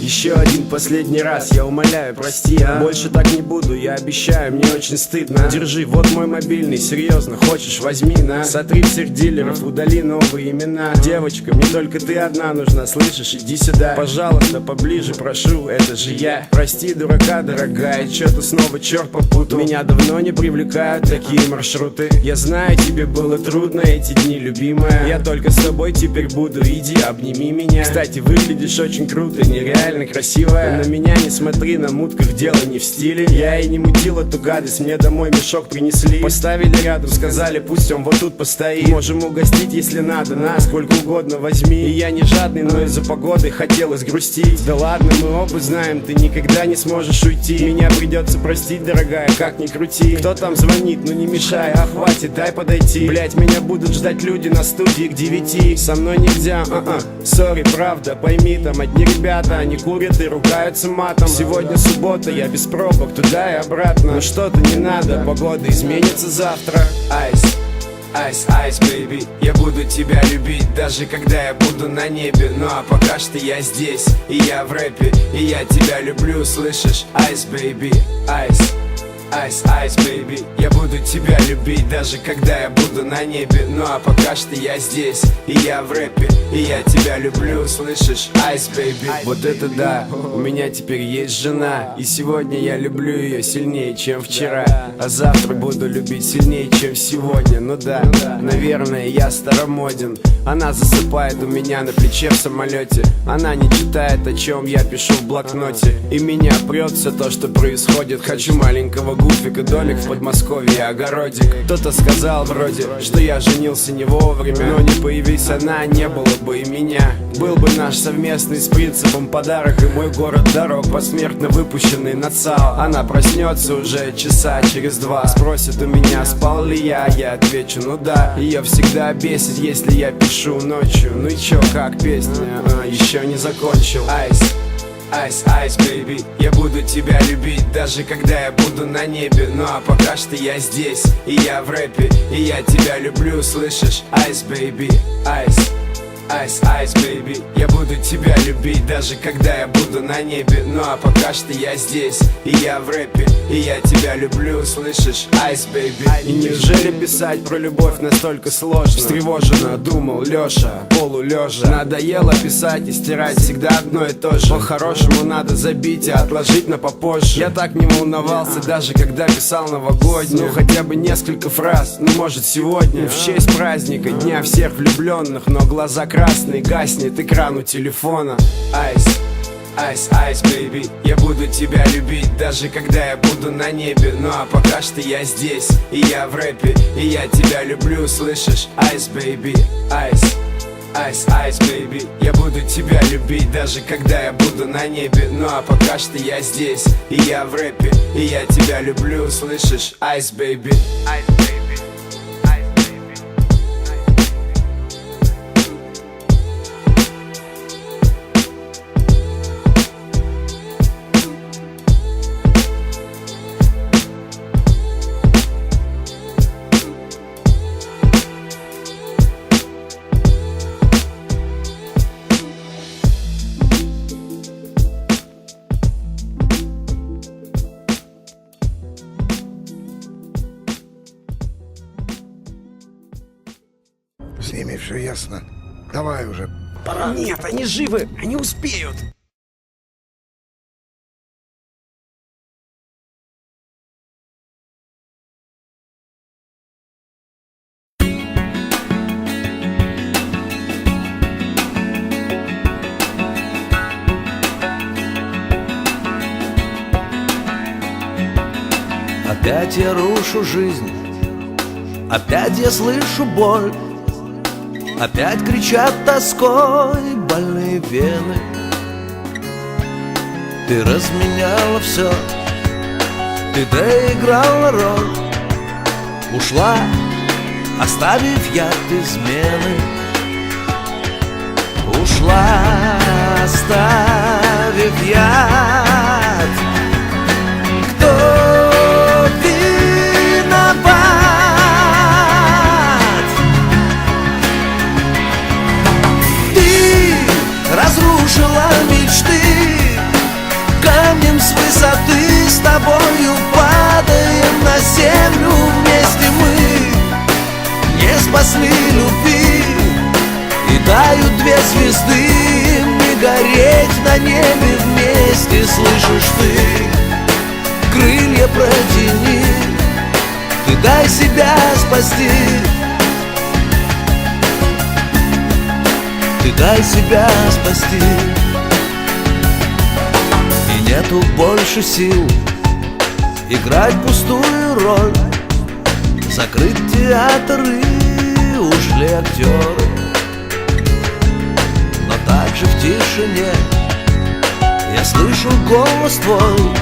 Еще один последний раз, я умоляю, прости, а? Больше так не буду, я обещаю, мне очень стыдно. Держи, вот мой мобильный, серьезно, хочешь, возьми, на. Сотри всех дилеров, удали новые имена. Девочка, мне только ты одна нужна, слышишь, иди сюда. Пожалуйста, поближе, прошу, это же я. Прости, дурака, дорогая, чё-то снова черт попутал. Меня давно не привлекают такие маршруты. Я знаю, тебе было трудно эти дни, любимая. Я только с тобой теперь буду, иди, обними меня. Кстати, выглядишь очень круто, нереально красивая. На меня не смотри, на мутках дело не в стиле. Я и не мутил эту гадость, мне домой мешок принесли. Поставили рядом, сказали, пусть он вот тут постоит. Можем угостить, если надо, на, сколько угодно возьми. И я не жадный, но из-за погоды хотелось грустить. Да ладно, мы оба знаем, ты никогда не сможешь уйти. Меня придется простить, дорогая, как ни крути. Кто там звонит, ну не мешай, а хватит, дай подойти. Блять, меня будут ждать люди на студии к 9. Со мной нельзя, сори, правда, пойми, там одни ребята, они курят и ругаются матом. Сегодня суббота, я без пробок, туда и обратно. Но что-то не надо, погода изменится завтра. Айс, айс, айс, бэйби, я буду тебя любить, даже когда я буду на небе. Ну а пока что я здесь, и я в рэпе, и я тебя люблю, слышишь? Айс, бэйби, айс. Айс, айс, бэйби, я буду тебя любить, даже когда я буду на небе. Ну а пока что я здесь, и я в рэпе, и я тебя люблю, слышишь? Айс, бэйби. Вот это да, у меня теперь есть жена, и сегодня я люблю ее сильнее, чем вчера. А завтра буду любить сильнее, чем сегодня. Ну да, наверное, я старомоден. Она засыпает у меня на плече в самолете. Она не читает, о чем я пишу в блокноте. И меня прет все то, что происходит. Хочу маленького гуфика, домик в Подмосковье, огородик. Кто-то сказал вроде, что я женился не вовремя. Но не появись она, не было бы и меня. Был бы наш совместный с принципом подарок. И мой город дорог, посмертно выпущенный на ЦАО. Она проснется уже часа через 2. Спросит у меня, спал ли я отвечу, ну да. Ее всегда бесит, если я пишу ночью. Ну и чё, как песня? Еще не закончил. Айс, айс, айс, бэйби, я буду тебя любить, даже когда я буду на небе. Ну а пока что я здесь, и я в рэпе, и я тебя люблю, слышишь? Айс, бэйби, айс. Айс, айс, бэйби, я буду тебя любить, даже когда я буду на небе. Ну а пока что я здесь, и я в рэпе, и я тебя люблю, слышишь? Айс, бэйби. И неужели писать про любовь настолько сложно? Встревоженно думал Лёша, полулежа. Надоело писать и стирать всегда одно и то же. По-хорошему надо забить и отложить на попозже. Я так не волновался, даже когда писал новогоднюю. Ну хотя бы несколько фраз, ну может сегодня, в честь праздника, дня всех влюбленных. Но глаза красный, гаснет экран у телефона. Айс, айс, айс, бэйби, я буду тебя любить, даже когда я буду на небе. Ну а пока что я здесь, и я в рэпе, и я тебя люблю, слышишь? Айс, бэйби, айс. Айс, айс, бэйби, я буду тебя любить, даже когда я буду на небе. Ну а пока что я здесь, и я в рэпе, и я тебя люблю, слышишь? Айс, бэйби. Айс, бэйби. С ними все ясно. Давай уже, пора. Нет, они живы, они успеют. Опять я рушу жизнь, опять я слышу боль. Опять кричат тоской больные вены. Ты разменяла все, ты доиграла роль. Ушла, оставив яд измены. Ушла, оставив яд. Кто виноват? Разрушила мечты, спасли любви и дают две звезды им не гореть на небе вместе. Слышишь ты? Крылья протяни, ты дай себя спасти, ты дай себя спасти. И нету больше сил играть пустую роль, закрыть театры, ушли актеры. Но также в тишине я слышу голос твой,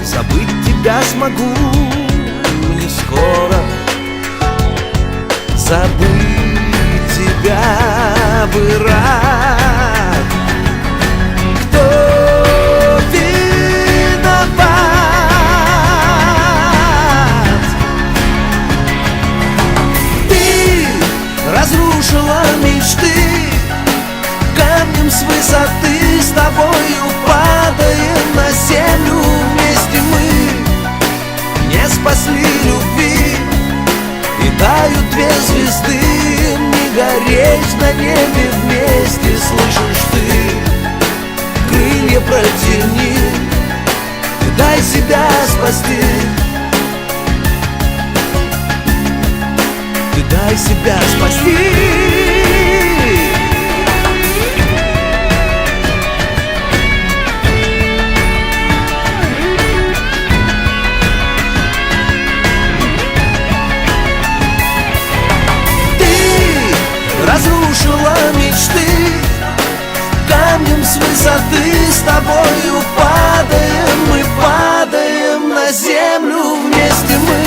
забыть тебя смогу не скоро. Забыть тебя бы рад. Кто виноват? Ты разрушила мечты, камнем с высоты с тобою падаем на землю вместе мы. Не спасли любви и дают две звезды им не гореть на небе вместе. Слышишь ты? Крылья протяни, ты дай себя спасти, ты дай себя спасти. Разрушила мечты, камнем с высоты с тобою падаем, мы падаем на землю вместе мы.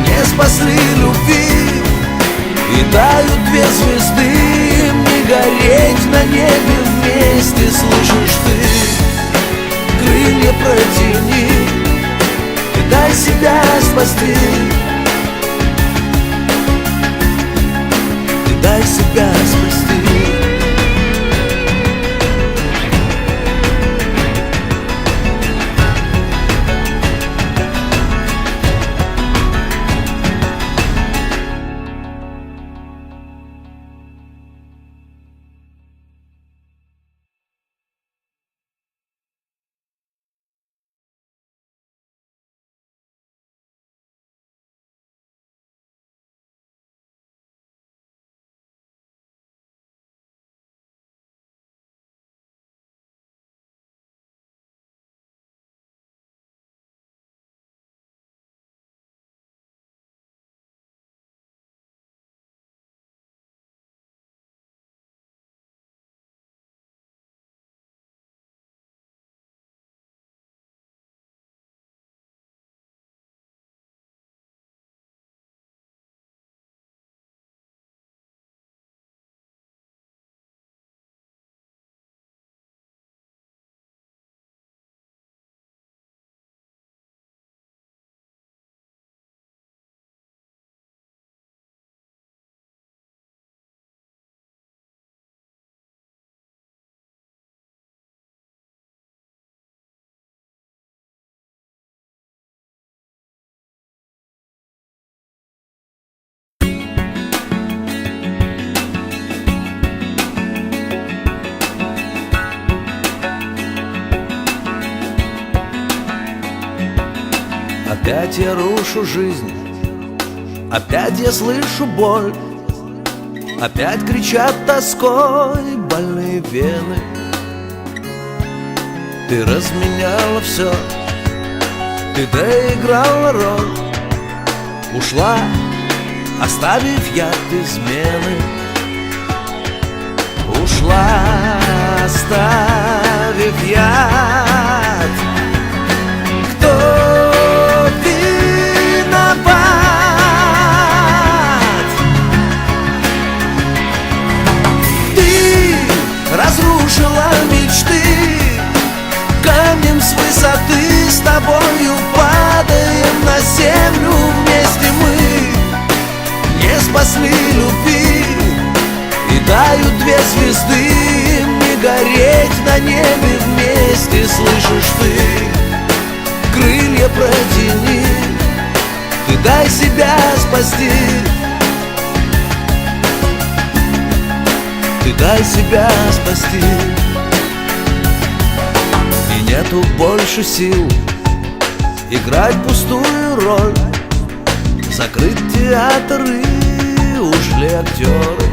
Не спасли любви и дают две звезды им не гореть на небе вместе. Слышишь ты? Крылья протяни, ты дай себя спасти, дай себя спасти. Опять я рушу жизнь, опять я слышу боль, опять кричат тоской больные вены. Ты разменяла все, ты доиграла роль, ушла, оставив яд измены. Ушла, оставив яд. Кто разрушила мечты, камнем с высоты с тобою падаем на землю вместе мы. Не спасли любви и дают две звезды им не гореть на небе вместе. Слышишь ты? Крылья протяни, ты дай себя спасти, Ты дай себя спасти. И нету больше сил играть пустую роль, закрыть театр и ушли актеры.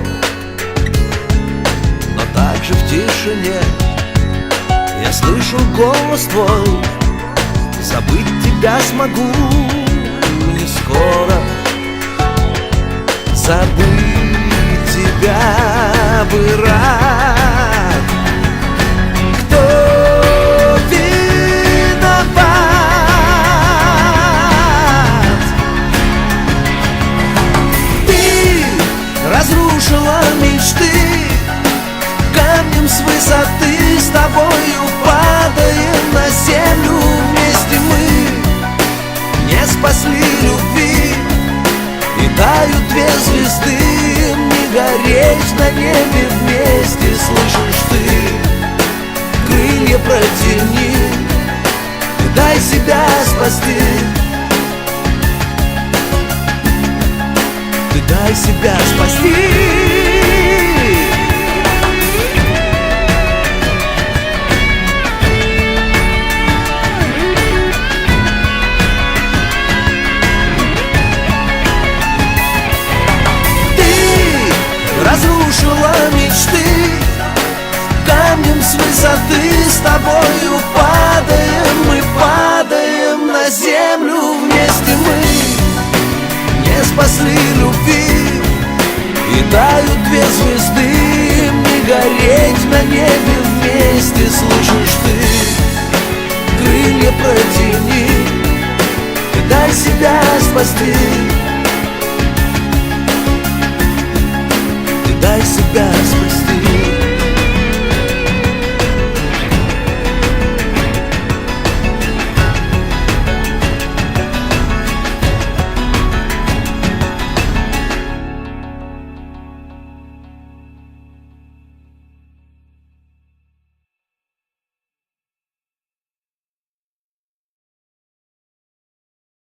Но также в тишине я слышу голос твой. Забыть тебя смогу не скоро. Забыть тебя бы рад. Кто виноват? Ты разрушила мечты, камнем с высоты с тобою падаем на землю вместе мы. Не спасли любви, и тают две звезды. Не гореть на небе вместе, слышишь ты? Крылья протяни, и дай себя спасти. Ты дай себя спасти. Разрушила мечты, камнем с высоты с тобою падаем. Мы падаем на землю вместе мы. Не спасли любви, и тают две звезды. Не гореть на небе вместе, слышишь ты? Крылья протяни, и дай себя спасти.